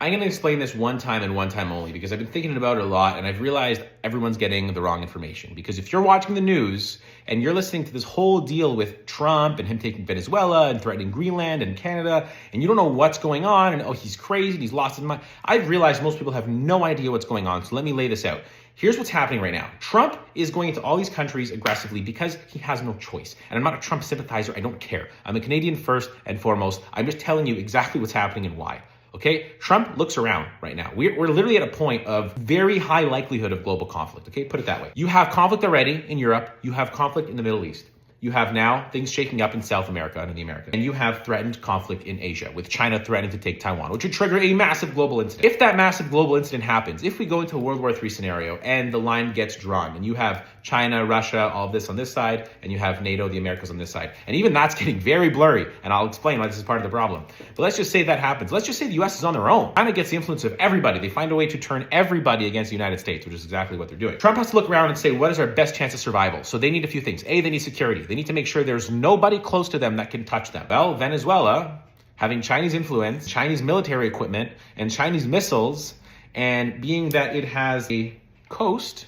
I'm going to explain this one time and one time only because I've been thinking about it a lot and I've realized everyone's getting the wrong information. Because if you're watching the news and you're listening to this whole deal with Trump and him taking Venezuela and threatening Greenland and Canada, and you don't know what's going on and, oh, he's crazy and he's lost his mind. I've realized most people have no idea what's going on. So let me lay this out. Here's what's happening right now. Trump is going into all these countries aggressively because he has no choice. And I'm not a Trump sympathizer. I don't care. I'm a Canadian first and foremost. I'm just telling you exactly what's happening and why. Okay, Trump looks around right now. We're literally at a point of very high likelihood of global conflict. Okay, put it that way. You have conflict already in Europe. You have conflict in the Middle East. You have now things shaking up in South America and in the Americas. And you have threatened conflict in Asia with China threatening to take Taiwan, which would trigger a massive global incident. If that massive global incident happens, if we go into a World War III scenario and the line gets drawn and you have China, Russia, all of this on this side, and you have NATO, the Americas on this side. And even that's getting very blurry. And I'll explain why this is part of the problem. But let's just say that happens. Let's just say the US is on their own. China gets the influence of everybody. They find a way to turn everybody against the United States, which is exactly what they're doing. Trump has to look around and say, what is our best chance of survival? So they need a few things. A, they need security. They need to make sure there's nobody close to them that can touch them. Well, Venezuela, having Chinese influence, Chinese military equipment, and Chinese missiles, and being that it has a coast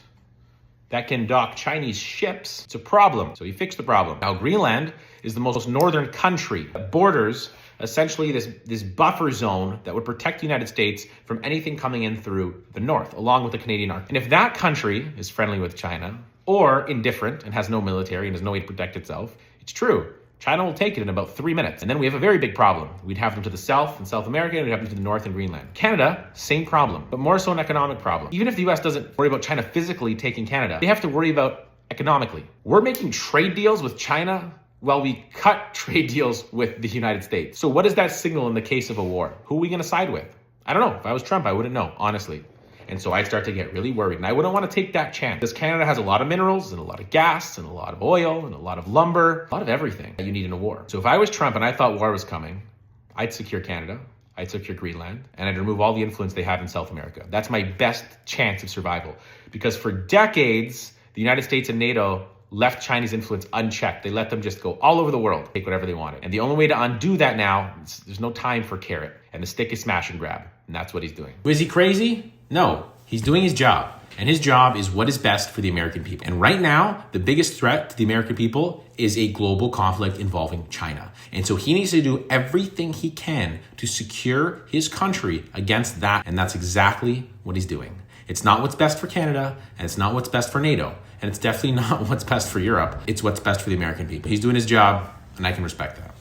that can dock Chinese ships, it's a problem. So he fixed the problem. Now, Greenland is the most northern country that borders essentially this buffer zone that would protect the United States from anything coming in through the north, along with the Canadian Arctic. And if that country is friendly with China or indifferent and has no military and has no way to protect itself, it's true. China will take it in about 3 minutes. And then we have a very big problem. We'd have them to the south in South America, and we'd have them to the north in Greenland. Canada, same problem, but more so an economic problem. Even if the US doesn't worry about China physically taking Canada, they have to worry about economically. We're making trade deals with China while we cut trade deals with the United States. So what does that signal in the case of a war? Who are we gonna side with? I don't know. If I was Trump, I wouldn't know, honestly. And so I'd start to get really worried. And I wouldn't want to take that chance because Canada has a lot of minerals and a lot of gas and a lot of oil and a lot of lumber, a lot of everything that you need in a war. So if I was Trump and I thought war was coming, I'd secure Canada, I'd secure Greenland, and I'd remove all the influence they have in South America. That's my best chance of survival. Because for decades, the United States and NATO left Chinese influence unchecked. They let them just go all over the world, take whatever they wanted. And the only way to undo that now, there's no time for carrot. And the stick is smash and grab. And that's what he's doing. Is he crazy? No, he's doing his job. And his job is what is best for the American people. And right now, the biggest threat to the American people is a global conflict involving China. And so he needs to do everything he can to secure his country against that. And that's exactly what he's doing. It's not what's best for Canada, and it's not what's best for NATO, and it's definitely not what's best for Europe. It's what's best for the American people. He's doing his job, and I can respect that.